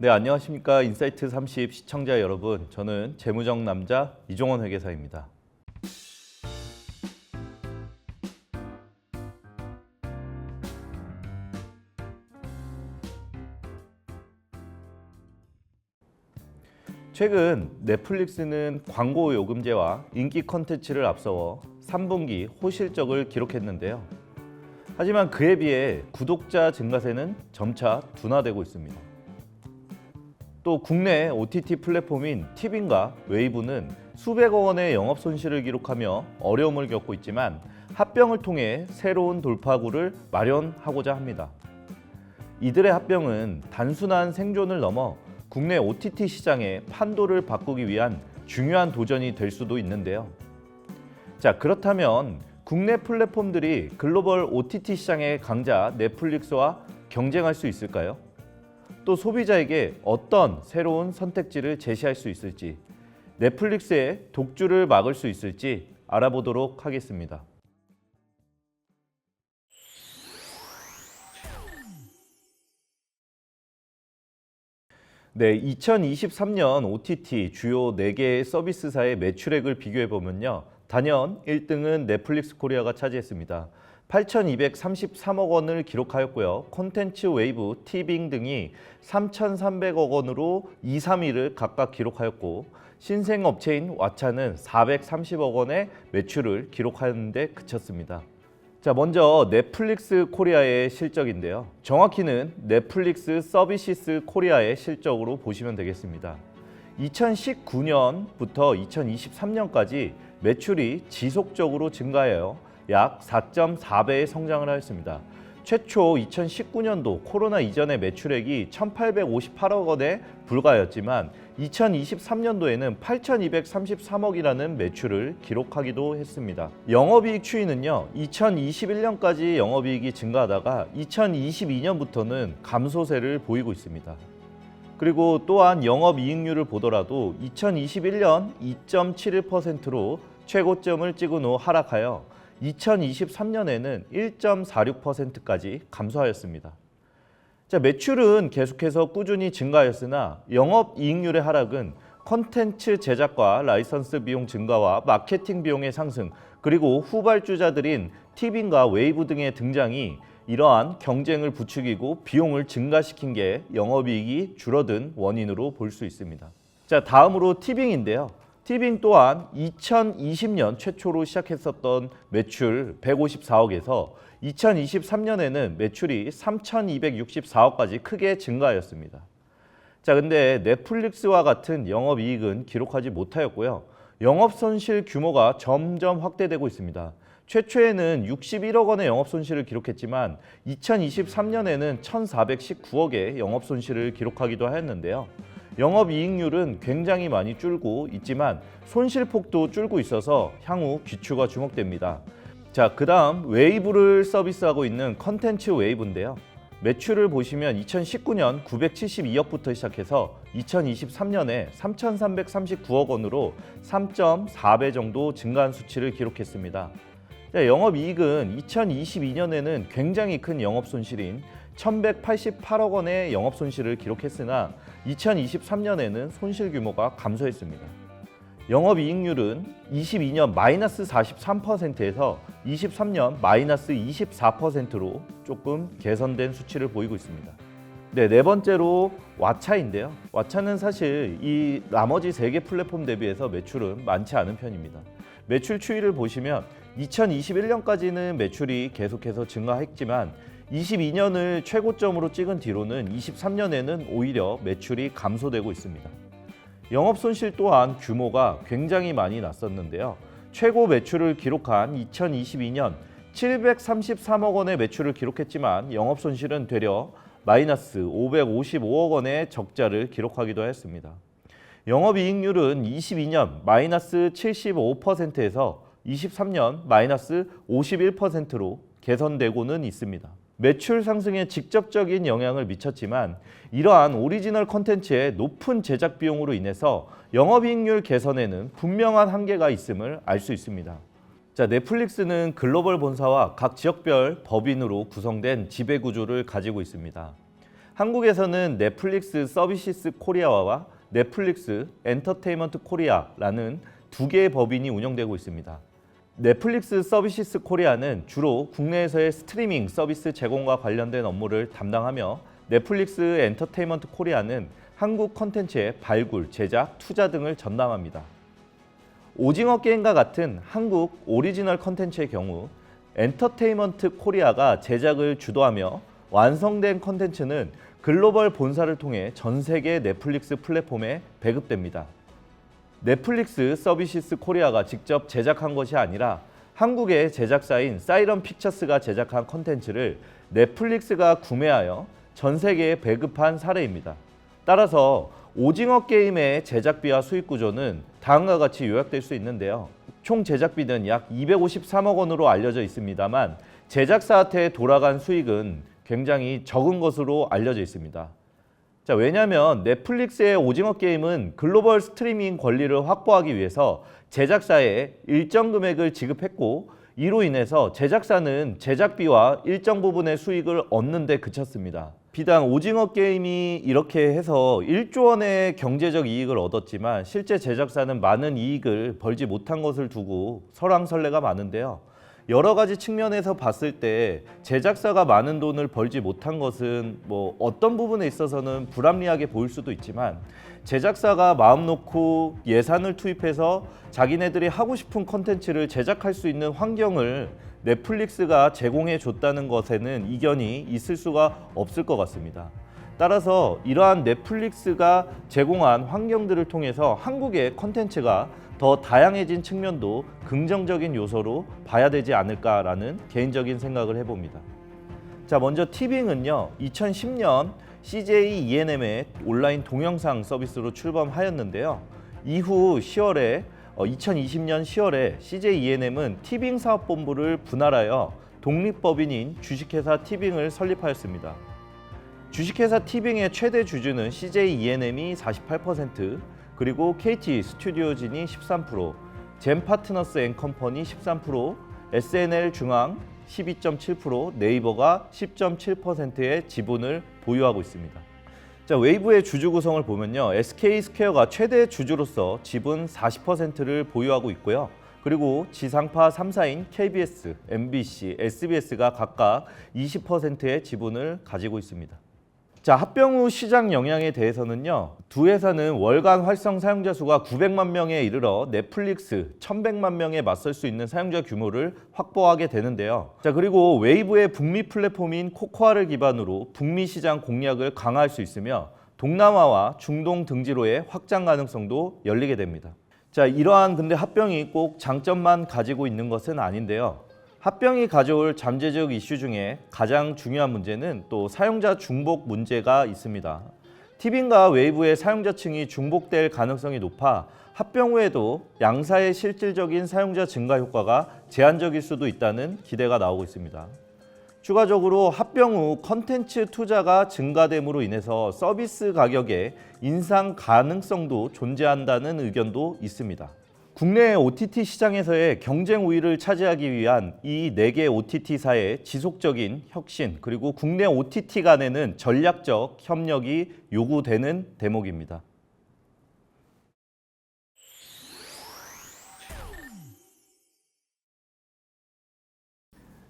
네, 안녕하십니까. 인사이트 30 시청자 여러분. 저는 재무적 남자 이종원 회계사입니다. 최근 넷플릭스는 광고 요금제와 인기 컨텐츠를 앞서워 3분기 호실적을 기록했는데요. 하지만 그에 비해 구독자 증가세는 점차 둔화되고 있습니다. 또 국내 OTT 플랫폼인 티빙과 웨이브는 수백억 원의 영업 손실을 기록하며 어려움을 겪고 있지만 합병을 통해 새로운 돌파구를 마련하고자 합니다. 이들의 합병은 단순한 생존을 넘어 국내 OTT 시장의 판도를 바꾸기 위한 중요한 도전이 될 수도 있는데요. 자, 그렇다면 국내 플랫폼들이 글로벌 OTT 시장의 강자 넷플릭스와 경쟁할 수 있을까요? 또 소비자에게 어떤 새로운 선택지를 제시할 수 있을지, 넷플릭스의 독주를 막을 수 있을지 알아보도록 하겠습니다. 네, 2023년 OTT 주요 4개의 서비스사의 매출액을 비교해보면요. 단연 1등은 넷플릭스 코리아가 차지했습니다. 8,233억 원을 기록하였고요. 콘텐츠 웨이브, 티빙 등이 3,300억 원으로 2, 3위를 각각 기록하였고 신생업체인 왓챠는 430억 원의 매출을 기록하는데 그쳤습니다. 자, 먼저 넷플릭스 코리아의 실적인데요. 정확히는 넷플릭스 서비시스 코리아의 실적으로 보시면 되겠습니다. 2019년부터 2023년까지 매출이 지속적으로 증가하여 약 4.4배의 성장을 하였습니다. 최초 2019년도 코로나 이전의 매출액이 1,858억 원에 불과하였지만 2023년도에는 8,233억이라는 매출을 기록하기도 했습니다. 영업이익 추이는요. 2021년까지 영업이익이 증가하다가 2022년부터는 감소세를 보이고 있습니다. 그리고 또한 영업이익률을 보더라도 2021년 2.71%로 최고점을 찍은 후 하락하여 2023년에는 1.46%까지 감소하였습니다. 자, 매출은 계속해서 꾸준히 증가하였으나 영업이익률의 하락은 콘텐츠 제작과 라이선스 비용 증가와 마케팅 비용의 상승, 그리고 후발주자들인 티빙과 웨이브 등의 등장이 이러한 경쟁을 부추기고 비용을 증가시킨 게 영업이익이 줄어든 원인으로 볼 수 있습니다. 자, 다음으로 티빙인데요. 티빙 또한 2020년 최초로 시작했었던 매출 154억에서 2023년에는 매출이 3,264억까지 크게 증가하였습니다. 자, 근데 넷플릭스와 같은 영업이익은 기록하지 못하였고요. 영업손실 규모가 점점 확대되고 있습니다. 최초에는 61억 원의 영업손실을 기록했지만 2023년에는 1,419억의 영업손실을 기록하기도 하였는데요. 영업이익률은 굉장히 많이 줄고 있지만 손실폭도 줄고 있어서 향후 귀추가 주목됩니다. 자, 그 다음 웨이브를 서비스하고 있는 컨텐츠 웨이브인데요. 매출을 보시면 2019년 972억부터 시작해서 2023년에 3,339억 원으로 3.4배 정도 증가한 수치를 기록했습니다. 자, 영업이익은 2022년에는 굉장히 큰 영업손실인 1,188억 원의 영업손실을 기록했으나 2023년에는 손실 규모가 감소했습니다. 영업이익률은 22년 마이너스 43%에서 23년 마이너스 24%로 조금 개선된 수치를 보이고 있습니다. 네 번째로 왓챠인데요. 왓챠는 사실 이 나머지 3개 플랫폼 대비해서 매출은 많지 않은 편입니다. 매출 추이를 보시면 2021년까지는 매출이 계속해서 증가했지만 22년을 최고점으로 찍은 뒤로는 23년에는 오히려 매출이 감소되고 있습니다. 영업손실 또한 규모가 굉장히 많이 났었는데요. 최고 매출을 기록한 2022년 733억 원의 매출을 기록했지만 영업손실은 되려 마이너스 555억 원의 적자를 기록하기도 했습니다. 영업이익률은 22년 마이너스 75%에서 23년 마이너스 51%로 개선되고는 있습니다. 매출 상승에 직접적인 영향을 미쳤지만 이러한 오리지널 콘텐츠의 높은 제작 비용으로 인해서 영업이익률 개선에는 분명한 한계가 있음을 알 수 있습니다. 자, 넷플릭스는 글로벌 본사와 각 지역별 법인으로 구성된 지배구조를 가지고 있습니다. 한국에서는 넷플릭스 서비스 코리아와 넷플릭스 엔터테인먼트 코리아라는 두 개의 법인이 운영되고 있습니다. 넷플릭스 서비스 코리아는 주로 국내에서의 스트리밍 서비스 제공과 관련된 업무를 담당하며 넷플릭스 엔터테인먼트 코리아는 한국 콘텐츠의 발굴, 제작, 투자 등을 전담합니다. 오징어 게임과 같은 한국 오리지널 콘텐츠의 경우 엔터테인먼트 코리아가 제작을 주도하며 완성된 콘텐츠는 글로벌 본사를 통해 전 세계 넷플릭스 플랫폼에 배급됩니다. 넷플릭스 서비스 코리아가 직접 제작한 것이 아니라 한국의 제작사인 사이런 픽처스가 제작한 콘텐츠를 넷플릭스가 구매하여 전 세계에 배급한 사례입니다. 따라서 오징어 게임의 제작비와 수익 구조는 다음과 같이 요약될 수 있는데요. 총 제작비는 약 253억 원으로 알려져 있습니다만 제작사한테 돌아간 수익은 굉장히 적은 것으로 알려져 있습니다. 자, 왜냐하면 넷플릭스의 오징어 게임은 글로벌 스트리밍 권리를 확보하기 위해서 제작사에 일정 금액을 지급했고 이로 인해서 제작사는 제작비와 일정 부분의 수익을 얻는 데 그쳤습니다. 비단 오징어 게임이 이렇게 해서 1조 원의 경제적 이익을 얻었지만 실제 제작사는 많은 이익을 벌지 못한 것을 두고 설왕설래가 많은데요. 여러 가지 측면에서 봤을 때 제작사가 많은 돈을 벌지 못한 것은 어떤 부분에 있어서는 불합리하게 보일 수도 있지만 제작사가 마음 놓고 예산을 투입해서 자기네들이 하고 싶은 콘텐츠를 제작할 수 있는 환경을 넷플릭스가 제공해 줬다는 것에는 이견이 있을 수가 없을 것 같습니다. 따라서 이러한 넷플릭스가 제공한 환경들을 통해서 한국의 콘텐츠가 더 다양해진 측면도 긍정적인 요소로 봐야 되지 않을까라는 개인적인 생각을 해봅니다. 자, 먼저 티빙은요, 2010년 CJ ENM의 온라인 동영상 서비스로 출범하였는데요. 이후 2020년 10월에 CJ ENM은 티빙 사업본부를 분할하여 독립법인인 주식회사 티빙을 설립하였습니다. 주식회사 티빙의 최대 주주는 CJ ENM이 48%, 그리고 KT 스튜디오진이 13%, 젠 파트너스 앤 컴퍼니 13%, SNL 중앙 12.7%, 네이버가 10.7%의 지분을 보유하고 있습니다. 자, 웨이브의 주주 구성을 보면요, SK 스퀘어가 최대 주주로서 지분 40%를 보유하고 있고요. 그리고 지상파 3사인 KBS, MBC, SBS가 각각 20%의 지분을 가지고 있습니다. 자, 합병 후 시장 영향에 대해서는요, 두 회사는 월간 활성 사용자 수가 900만 명에 이르러 넷플릭스 1100만 명에 맞설 수 있는 사용자 규모를 확보하게 되는데요. 자, 그리고 웨이브의 북미 플랫폼인 코코아를 기반으로 북미 시장 공략을 강화할 수 있으며 동남아와 중동 등지로의 확장 가능성도 열리게 됩니다. 자, 이러한 근데 합병이 꼭 장점만 가지고 있는 것은 아닌데요. 합병이 가져올 잠재적 이슈 중에 가장 중요한 문제는 또 사용자 중복 문제가 있습니다. 티빙과 웨이브의 사용자층이 중복될 가능성이 높아 합병 후에도 양사의 실질적인 사용자 증가 효과가 제한적일 수도 있다는 기대가 나오고 있습니다. 추가적으로 합병 후 컨텐츠 투자가 증가됨으로 인해서 서비스 가격의 인상 가능성도 존재한다는 의견도 있습니다. 국내 OTT 시장에서의 경쟁 우위를 차지하기 위한 이 4개 OTT사의 지속적인 혁신, 그리고 국내 OTT 간에는 전략적 협력이 요구되는 대목입니다.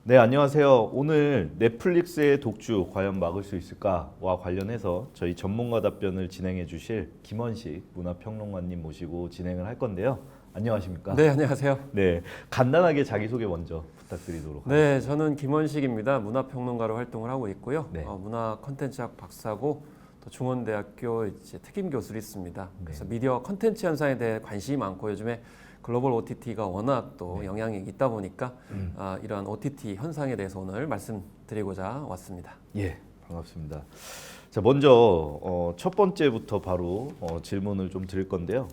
네, 안녕하세요. 오늘 넷플릭스의 독주 과연 막을 수 있을까와 관련해서 저희 전문가 답변을 진행해 주실 김원식 문화평론가님 모시고 진행을 할 건데요. 안녕하십니까? 네, 안녕하세요. 네, 간단하게 자기소개 먼저 부탁드리도록 하겠습니다. 네, 저는 김원식입니다. 문화평론가로 활동을 하고 있고요. 네. 문화 콘텐츠학 박사고 또 중원대학교 특임 교수를 있습니다. 그래서 미디어 콘텐츠 현상에 대해 관심이 많고 요즘에 글로벌 OTT가 워낙 또 영향이 있다 보니까 이러한 OTT 현상에 대해서 오늘 말씀드리고자 왔습니다. 예, 반갑습니다. 자, 먼저 첫 번째부터 바로 질문을 좀 드릴 건데요.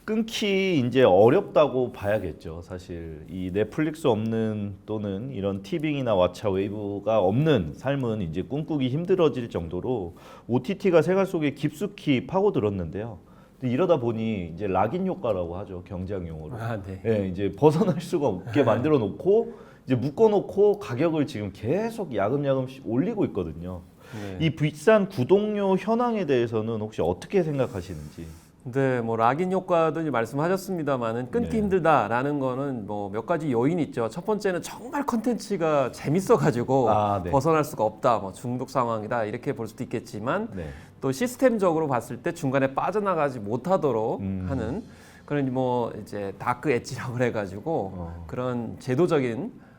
끊기 이제 어렵다고 봐야겠죠. 사실 이 넷플릭스 없는 또는 이런 티빙이나 왓챠 웨이브가 없는 삶은 이제 꿈꾸기 힘들어질 정도로 OTT가 생활 속에 깊숙이 파고들었는데요. 이러다 보니 이제 락인 효과라고 하죠, 경쟁 용어로. 네. 예, 이제 벗어날 수가 없게 만들어 놓고 이제 묶어놓고 가격을 지금 계속 야금야금 올리고 있거든요. 네. 이 비싼 구독료 현황에 대해서는 혹시 어떻게 생각하시는지? 네, 뭐 락인 효과도 이제 말씀하셨습니다만은 끊기 네. 힘들다라는 거는 뭐 몇 가지 요인이 있죠. 첫 번째는 정말 컨텐츠가 재밌어가지고 네. 벗어날 수가 없다, 뭐 중독 상황이다 이렇게 볼 수도 있겠지만 네. 또 시스템적으로 봤을 때 중간에 빠져나가지 못하도록 하는 그런 뭐 이제 다크 엣지라고 해가지고 그런 제도적인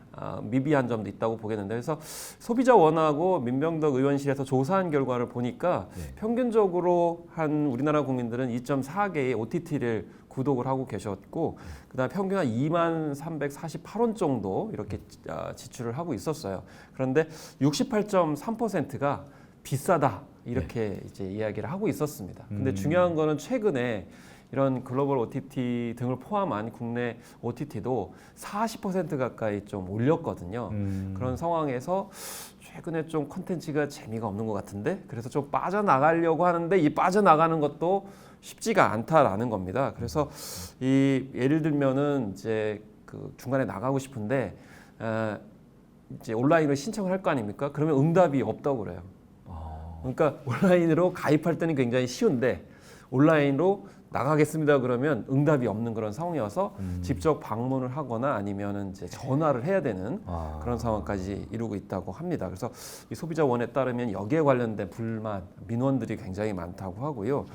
미비한 점도 있다고 보겠는데, 그래서 소비자 원하고 민병덕 의원실에서 조사한 결과를 보니까 평균적으로 한 우리나라 국민들은 2.4개의 OTT를 구독을 하고 계셨고, 그다음 평균 한 2348원 정도 이렇게 지출을 하고 있었어요. 그런데 68.3%가 비싸다 이렇게 이제 이야기를 하고 있었습니다. 근데 중요한 거는 최근에 이런 글로벌 OTT 등을 포함한 국내 OTT도 40% 가까이 좀 올렸거든요. 그런 상황에서 최근에 좀 콘텐츠가 재미가 없는 것 같은데, 그래서 좀 빠져나가려고 하는데 이 빠져나가는 것도 쉽지가 않다라는 겁니다. 그래서 이 예를 들면은 이제 그 중간에 나가고 싶은데 이제 온라인으로 신청을 할 거 아닙니까? 그러면 응답이 없다고 그래요. 그러니까 온라인으로 가입할 때는 굉장히 쉬운데 온라인으로 나가겠습니다 그러면 응답이 없는 그런 상황이어서 직접 방문을 하거나 아니면은 이제 전화를 해야 되는 그런 상황까지 이루고 있다고 합니다. 그래서 이 소비자원에 따르면 여기에 관련된 불만, 민원들이 굉장히 많다고 하고요.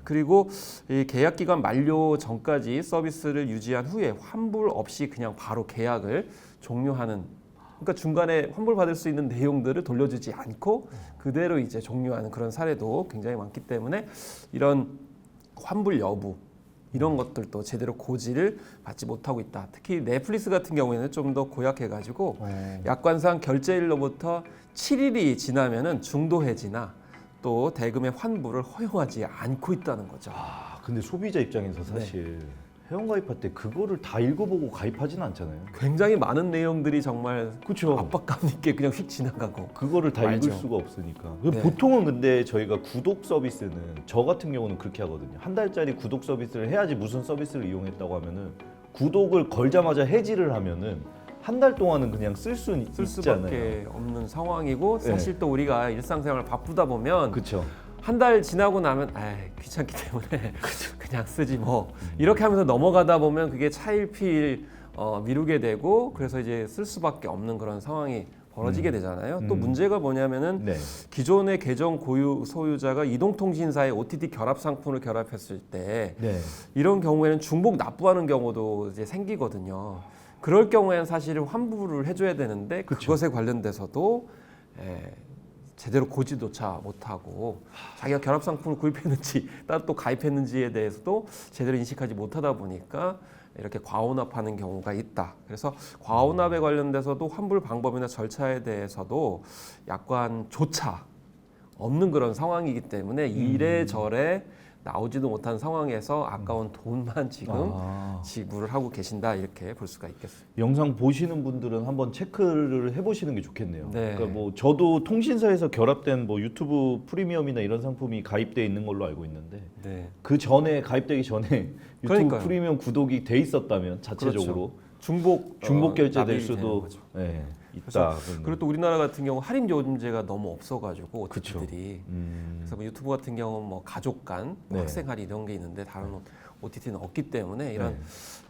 그리고 이 계약 기간 만료 전까지 서비스를 유지한 후에 환불 없이 그냥 바로 계약을 종료하는, 그러니까 중간에 환불 받을 수 있는 내용들을 돌려주지 않고 그대로 이제 종료하는 그런 사례도 굉장히 많기 때문에 이런 환불 여부 이런 것들도 제대로 고지를 받지 못하고 있다. 특히 넷플릭스 같은 경우에는 좀 더 고약해가지고 약관상 결제일로부터 7일이 지나면은 중도 해지나 또 대금의 환불을 허용하지 않고 있다는 거죠. 근데 소비자 입장에서 사실 회원가입할 때 그거를 다 읽어보고 가입하진 않잖아요. 굉장히 많은 내용들이 정말 그렇죠. 압박감 있게 그냥 휙 지나가고. 그거를 다 알죠. 읽을 수가 없으니까. 네. 보통은 근데 저희가 구독 서비스는 저 같은 경우는 그렇게 하거든요. 한 달짜리 구독 서비스를 해야지 무슨 서비스를 이용했다고 하면은 구독을 걸자마자 해지를 하면은 한 달 동안은 그냥 쓸 수는 쓸 있잖아요. 수밖에 없는 상황이고, 사실 또 우리가 일상생활 바쁘다 보면 그렇죠. 한 달 지나고 나면 귀찮기 때문에 그냥 쓰지 뭐 이렇게 하면서 넘어가다 보면 그게 차일피일 미루게 되고, 그래서 이제 쓸 수밖에 없는 그런 상황이 벌어지게 되잖아요. 또 문제가 뭐냐면은 네. 기존의 계정 고유 소유자가 이동통신사의 OTT 결합 상품을 결합했을 때 네. 이런 경우에는 중복 납부하는 경우도 이제 생기거든요. 그럴 경우에는 사실 환불을 해줘야 되는데 그것에 관련돼서도 제대로 고지조차 못하고 자기가 결합 상품을 구입했는지 따로 또 가입했는지에 대해서도 제대로 인식하지 못하다 보니까 이렇게 과혼합하는 경우가 있다. 그래서 과혼합에 관련돼서도 환불 방법이나 절차에 대해서도 약관조차 없는 그런 상황이기 때문에 이래저래 나오지도 못한 상황에서 아까운 돈만 지금 지불을 하고 계신다, 이렇게 볼 수가 있겠습니다. 영상 보시는 분들은 한번 체크를 해보시는 게 좋겠네요. 네. 그러니까 뭐 저도 통신사에서 결합된 뭐 유튜브 프리미엄이나 이런 상품이 가입돼 있는 걸로 알고 있는데 네. 그 전에 가입되기 전에 유튜브 그러니까요. 프리미엄 구독이 돼 있었다면 자체적으로 중복 결제될 납입이 수도 되는 거죠. 있다. 그리고 또 우리나라 같은 경우 할인 요금제가 너무 없어가지고 그쵸. OTT들이 그래서 뭐 유튜브 같은 경우는 뭐 가족 간, 뭐 네. 학생 할인 이런 게 있는데 다른 OTT는 없기 때문에 이런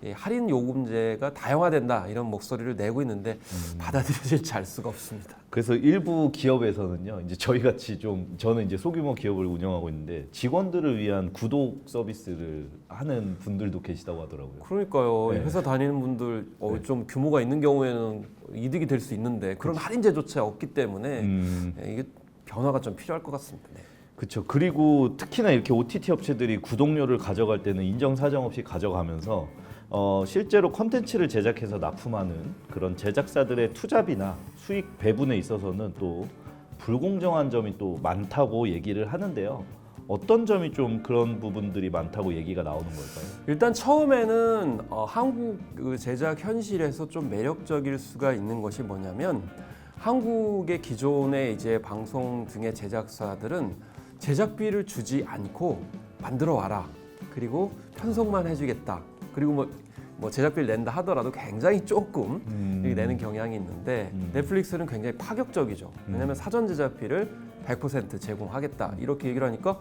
이 할인 요금제가 다양화된다 이런 목소리를 내고 있는데 받아들여질지 알 수가 없습니다. 그래서 일부 기업에서는요, 이제 저희 같이 저는 이제 소규모 기업을 운영하고 있는데 직원들을 위한 구독 서비스를 하는 분들도 계시다고 하더라고요. 그러니까요. 네. 회사 다니는 분들 좀 규모가 있는 경우에는 이득이 될 수 있는데 그런 할인제조차 없기 때문에 이게 변화가 좀 필요할 것 같습니다. 네. 그렇죠. 그리고 특히나 이렇게 OTT 업체들이 구독료를 가져갈 때는 인정사정 없이 가져가면서 실제로 컨텐츠를 제작해서 납품하는 그런 제작사들의 투자비나 수익 배분에 있어서는 또 불공정한 점이 또 많다고 얘기를 하는데요. 어떤 점이 좀 그런 부분들이 많다고 얘기가 나오는 걸까요? 일단 처음에는 한국 그 제작 현실에서 좀 매력적일 수가 있는 것이 뭐냐면, 한국의 기존의 이제 방송 등의 제작사들은 제작비를 주지 않고 만들어 와라, 그리고 편성만 해주겠다, 그리고 뭐 뭐 제작비를 낸다 하더라도 굉장히 조금 이렇게 내는 경향이 있는데 넷플릭스는 굉장히 파격적이죠. 왜냐하면 사전 제작비를 100% 제공하겠다 이렇게 얘기를 하니까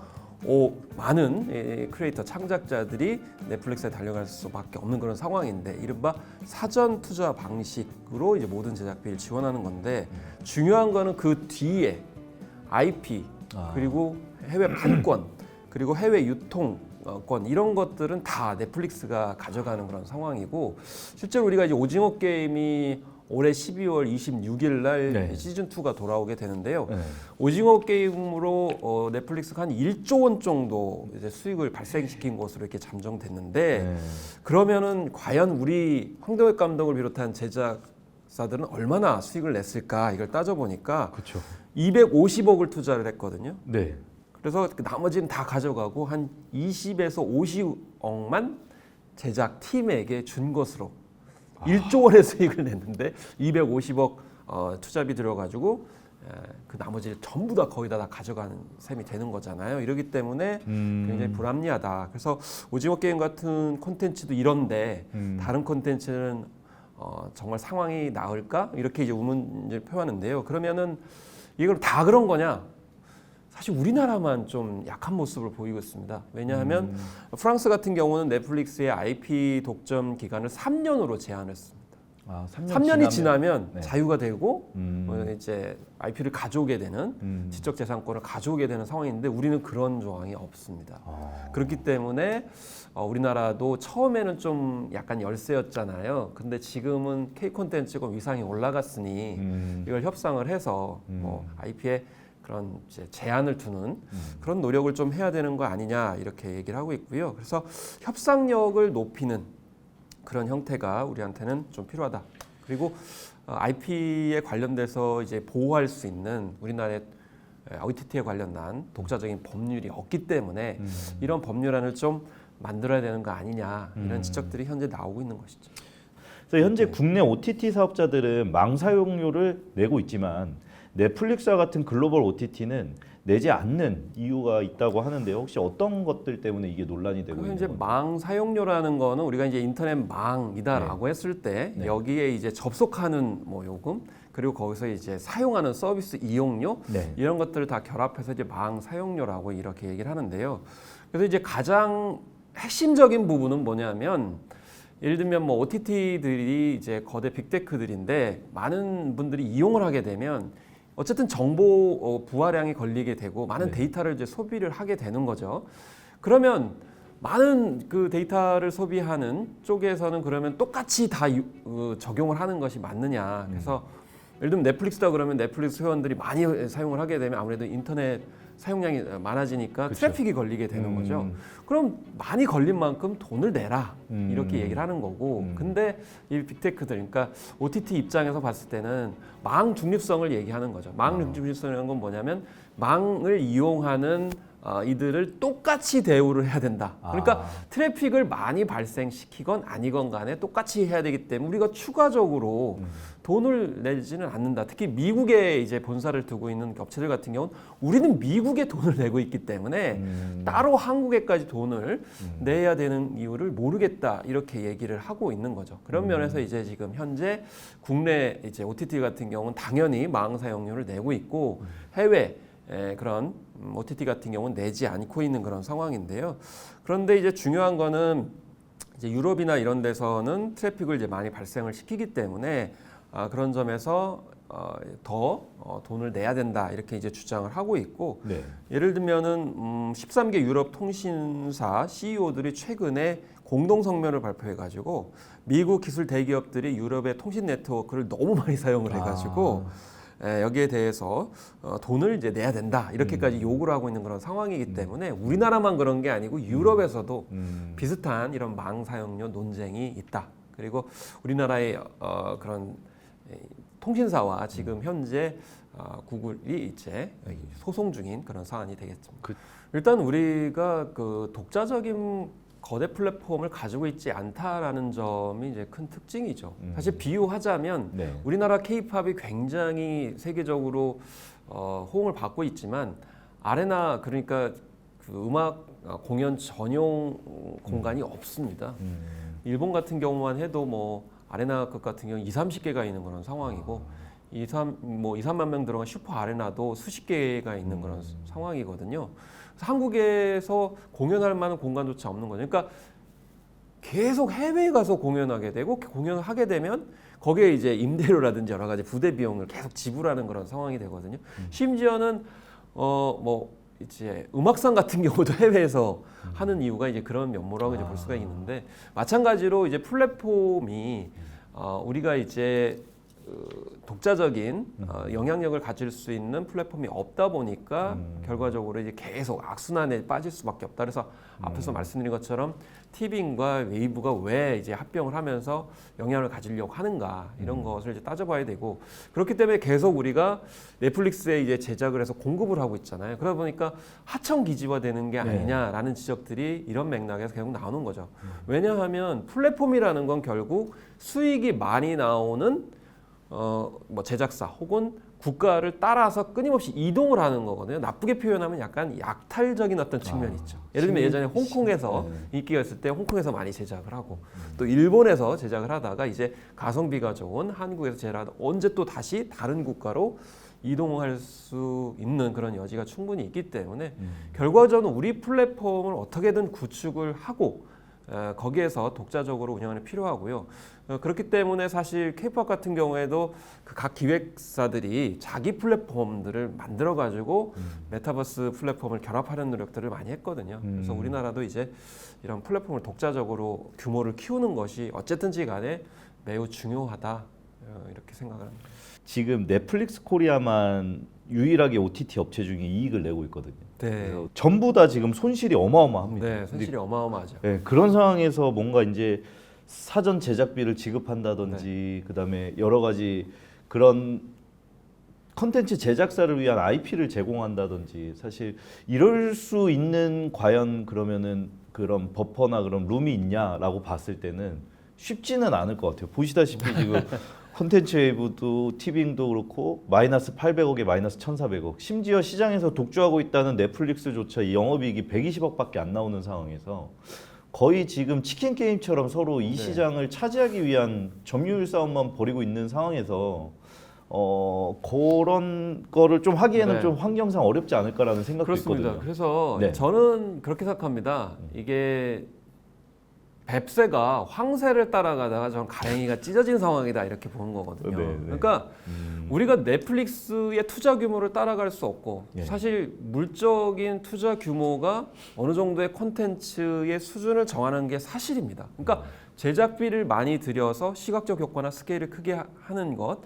많은 크리에이터 창작자들이 넷플릭스에 달려갈 수밖에 없는 그런 상황인데 이른바 사전 투자 방식으로 이제 모든 제작비를 지원하는 건데 중요한 거는 그 뒤에 IP 그리고 해외 판권 그리고 해외 유통권 이런 것들은 다 넷플릭스가 가져가는 그런 상황이고 실제로 우리가 이제 오징어 게임이 올해 12월 26일 날 네. 시즌 2가 돌아오게 되는데요. 네. 오징어 게임으로 넷플릭스가 한 1조 원 정도 이제 수익을 발생시킨 것으로 이렇게 잠정됐는데 네. 그러면은 과연 우리 황동혁 감독을 비롯한 제작사들은 얼마나 수익을 냈을까 이걸 따져보니까 그렇죠. 250억을 투자를 했거든요. 네. 그래서 나머지는 다 가져가고 한 20에서 50억만 제작 팀에게 준 것으로 1조 원의 수익을 냈는데 250억 투자비 들어가지고 그 나머지를 전부 다 거의 다 가져가는 셈이 되는 거잖아요. 이러기 때문에 굉장히 불합리하다. 그래서 오징어 게임 같은 콘텐츠도 이런데 다른 콘텐츠는 정말 상황이 나을까? 이렇게 이제 의문을 표하는데요. 그러면은 이걸 다 그런 거냐? 사실 우리나라만 좀 약한 모습을 보이고 있습니다. 왜냐하면 프랑스 같은 경우는 넷플릭스의 IP 독점 기간을 3년으로 제한했습니다. 3년이 지나면 네. 자유가 되고 이제 IP를 가져오게 되는 지적 재산권을 가져오게 되는 상황인데 우리는 그런 조항이 없습니다. 그렇기 때문에 우리나라도 처음에는 좀 약간 열세였잖아요. 근데 지금은 K 콘텐츠가 위상이 올라갔으니 이걸 협상을 해서 뭐 IP에 그런 이제 제한을 두는 그런 노력을 좀 해야 되는 거 아니냐 이렇게 얘기를 하고 있고요. 그래서 협상력을 높이는 그런 형태가 우리한테는 좀 필요하다. 그리고 IP에 관련돼서 이제 보호할 수 있는 우리나라의 OTT에 관련한 독자적인 법률이 없기 때문에 이런 법률안을 좀 만들어야 되는 거 아니냐 이런 지적들이 현재 나오고 있는 것이죠. 그래서 현재 국내 OTT 사업자들은 망 사용료를 내고 있지만 넷플릭스와 같은 글로벌 OTT는 내지 않는 이유가 있다고 하는데요. 혹시 어떤 것들 때문에 이게 논란이 되고 있는 이제 건가요? 망 사용료라는 거는 우리가 이제 인터넷 망이다라고 했을 때 여기에 이제 접속하는 뭐 요금 그리고 거기서 이제 사용하는 서비스 이용료 이런 것들을 다 결합해서 이제 망 사용료라고 이렇게 얘기를 하는데요. 그래서 이제 가장 핵심적인 부분은 뭐냐면 예를 들면 뭐 OTT들이 이제 거대 빅테크들인데 많은 분들이 이용을 하게 되면 어쨌든 정보 부하량이 걸리게 되고 많은 데이터를 이제 소비를 하게 되는 거죠. 그러면 많은 그 데이터를 소비하는 쪽에서는 그러면 똑같이 다 적용을 하는 것이 맞느냐. 그래서 예를 들면 넷플릭스다 그러면 넷플릭스 회원들이 많이 사용을 하게 되면 아무래도 인터넷 사용량이 많아지니까 그쵸. 트래픽이 걸리게 되는 거죠. 그럼 많이 걸린 만큼 돈을 내라 이렇게 얘기를 하는 거고 근데 이 빅테크들 그러니까 OTT 입장에서 봤을 때는 망 중립성을 얘기하는 거죠. 망 중립성이라는 건 뭐냐면 망을 이용하는 이들을 똑같이 대우를 해야 된다. 그러니까 트래픽을 많이 발생시키건 아니건 간에 똑같이 해야 되기 때문에 우리가 추가적으로 돈을 내지는 않는다. 특히 미국에 이제 본사를 두고 있는 업체들 같은 경우는 우리는 미국에 돈을 내고 있기 때문에 따로 한국에까지 돈을 내야 되는 이유를 모르겠다. 이렇게 얘기를 하고 있는 거죠. 그런 면에서 이제 지금 현재 국내 이제 OTT 같은 경우는 당연히 망 사용료를 내고 있고 해외 그런 OTT 같은 경우는 내지 않고 있는 그런 상황인데요. 그런데 이제 중요한 거는 이제 유럽이나 이런 데서는 트래픽을 이제 많이 발생을 시키기 때문에 그런 점에서 더 돈을 내야 된다 이렇게 이제 주장을 하고 있고 예를 들면은 13개 유럽 통신사 CEO들이 최근에 공동 성명을 발표해가지고 미국 기술 대기업들이 유럽의 통신 네트워크를 너무 많이 사용을 해가지고 여기에 대해서 돈을 이제 내야 된다 이렇게까지 요구를 하고 있는 그런 상황이기 때문에 우리나라만 그런 게 아니고 유럽에서도 비슷한 이런 망 사용료 논쟁이 있다. 그리고 우리나라의 그런 통신사와 지금 현재 구글이 이제 소송 중인 그런 사안이 되겠습니다. 일단 우리가 그 독자적인 거대 플랫폼을 가지고 있지 않다라는 점이 이제 큰 특징이죠. 사실 비유하자면 우리나라 K-팝이 굉장히 세계적으로 호응을 받고 있지만 아레나 그러니까 그 음악 공연 전용 공간이 없습니다. 일본 같은 경우만 해도 뭐 아레나급 같은 경우 30개가 있는 그런 상황이고 3만 명 들어간 슈퍼 아레나도 수십 개가 있는 그런 상황이거든요. 그래서 한국에서 공연할 만한 공간조차 없는 거죠. 그러니까 계속 해외에 가서 공연하게 되고 공연을 하게 되면 거기에 이제 임대료라든지 여러 가지 부대 비용을 계속 지불하는 그런 상황이 되거든요. 심지어는 뭐 이제 음악상 같은 경우도 해외에서 하는 이유가 이제 그런 면모라고 이제 볼 수가 있는데, 마찬가지로 이제 플랫폼이 우리가 이제 독자적인 영향력을 가질 수 있는 플랫폼이 없다 보니까 결과적으로 이제 계속 악순환에 빠질 수밖에 없다. 그래서 앞에서 말씀드린 것처럼 티빙과 웨이브가 왜 이제 합병을 하면서 영향을 가지려고 하는가, 이런 것을 이제 따져봐야 되고, 그렇기 때문에 계속 우리가 넷플릭스에 이제 제작을 해서 공급을 하고 있잖아요. 그러다 보니까 하청 기지화되는 게 아니냐라는 지적들이 이런 맥락에서 계속 나오는 거죠. 왜냐하면 플랫폼이라는 건 결국 수익이 많이 나오는 뭐 제작사 혹은 국가를 따라서 끊임없이 이동을 하는 거거든요. 나쁘게 표현하면 약간 약탈적인 어떤 측면이 있죠. 예를 들면 예전에 홍콩에서 인기가 있을 때 홍콩에서 많이 제작을 하고 또 일본에서 제작을 하다가 이제 가성비가 좋은 한국에서 제작을 언제 또 다시 다른 국가로 이동할 수 있는 그런 여지가 충분히 있기 때문에 결과적으로 우리 플랫폼을 어떻게든 구축을 하고 거기에서 독자적으로 운영하는 필요하고요. 그렇기 때문에 사실 K-POP 같은 경우에도 그 각 기획사들이 자기 플랫폼들을 만들어 가지고 메타버스 플랫폼을 결합하려는 노력들을 많이 했거든요. 그래서 우리나라도 이제 이런 플랫폼을 독자적으로 규모를 키우는 것이 어쨌든지 간에 매우 중요하다, 이렇게 생각을 합니다. 지금 넷플릭스 코리아만 유일하게 OTT 업체 중에 이익을 내고 있거든요. 네. 그래서 전부 다 지금 손실이 어마어마합니다. 네, 손실이 어마어마하죠. 네, 그런 상황에서 뭔가 이제 사전 제작비를 지급한다든지 그다음에 여러 가지 그런 컨텐츠 제작사를 위한 IP를 제공한다든지, 사실 이럴 수 있는 과연 그러면은 그런 버퍼나 그런 룸이 있냐라고 봤을 때는 쉽지는 않을 것 같아요. 보시다시피 지금 콘텐츠 웨이브도 티빙도 그렇고 마이너스 800억에 마이너스 1,400억, 심지어 시장에서 독주하고 있다는 넷플릭스조차 이 영업이익이 120억밖에 안 나오는 상황에서 거의 지금 치킨 게임처럼 서로 이 시장을 차지하기 위한 점유율 싸움만 벌이고 있는 상황에서 그런 거를 좀 하기에는 좀 환경상 어렵지 않을까라는 생각도 그렇습니다. 있거든요. 그래서 네. 저는 그렇게 생각합니다. 이게 뱁새가 황새를 따라가다가 저는 가랭이가 찢어진 상황이다, 이렇게 보는 거거든요. 네, 네. 그러니까 우리가 넷플릭스의 투자 규모를 따라갈 수 없고, 사실 물적인 투자 규모가 어느 정도의 콘텐츠의 수준을 정하는 게 사실입니다. 그러니까 제작비를 많이 들여서 시각적 효과나 스케일을 크게 하는 것,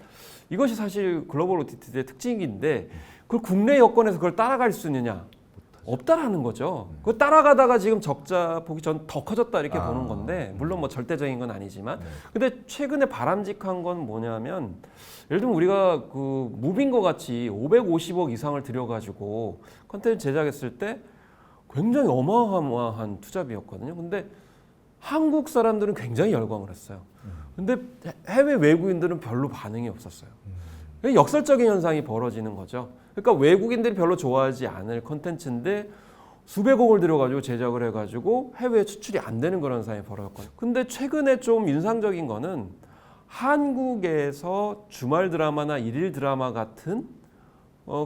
이것이 사실 글로벌 OTT의 특징인데 그걸 국내 여건에서 그걸 따라갈 수 있느냐? 없다라는 거죠. 그거 따라가다가 지금 적자 폭이 전 더 커졌다, 이렇게 보는 건데, 물론 뭐 절대적인 건 아니지만, 근데 최근에 바람직한 건 뭐냐면, 예를 들면 우리가 그 무빙거 같이 550억 이상을 들여가지고 컨텐츠 제작했을 때 굉장히 어마어마한 투자비였거든요. 근데 한국 사람들은 굉장히 열광을 했어요. 근데 해외 외국인들은 별로 반응이 없었어요. 역설적인 현상이 벌어지는 거죠. 그러니까 외국인들이 별로 좋아하지 않을 콘텐츠인데 수백억을 들여가지고 제작을 해가지고 해외에 수출이 안 되는 그런 상황이 벌어졌거든요. 근데 최근에 좀 인상적인 거는 한국에서 주말 드라마나 일일 드라마 같은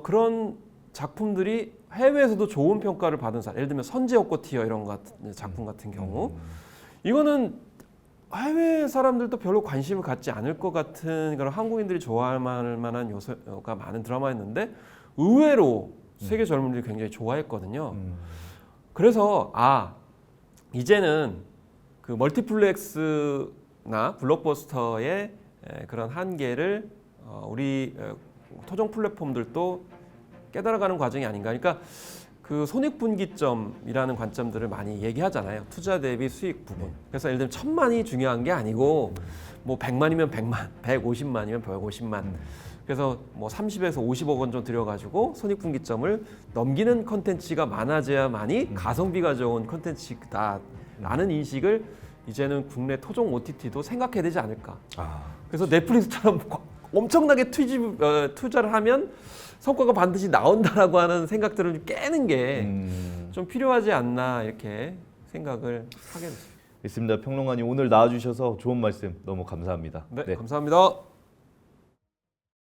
그런 작품들이 해외에서도 좋은 평가를 받은 사례, 예를 들면 선제옥고 티어 이런 같은 작품 같은 경우, 이거는 해외 사람들도 별로 관심을 갖지 않을 것 같은 그런 한국인들이 좋아할 만한 요소가 많은 드라마였는데 의외로 세계 젊은이들이 굉장히 좋아했거든요. 그래서 이제는 그 멀티플렉스나 블록버스터의 그런 한계를 우리 토종 플랫폼들도 깨달아가는 과정이 아닌가. 그러니까 그 손익분기점이라는 관점들을 많이 얘기하잖아요. 투자 대비 수익 부분. 그래서 예를 들면 1,000만이 중요한 게 아니고 뭐 100만이면 100만, 150만이면 150만. 그래서 뭐 30에서 50억 원 좀 들여가지고 손익분기점을 넘기는 컨텐츠가 많아져야만이 가성비가 좋은 컨텐츠다라는 인식을 이제는 국내 토종 OTT도 생각해야 되지 않을까. 그래서 넷플릭스처럼 엄청나게 투자를 하면 성과가 반드시 나온다라고 하는 생각들을 깨는 게 좀 필요하지 않나, 이렇게 생각을 하게 됐습니다. 있습니다. 평론가님 오늘 나와주셔서 좋은 말씀 너무 감사합니다. 네. 감사합니다.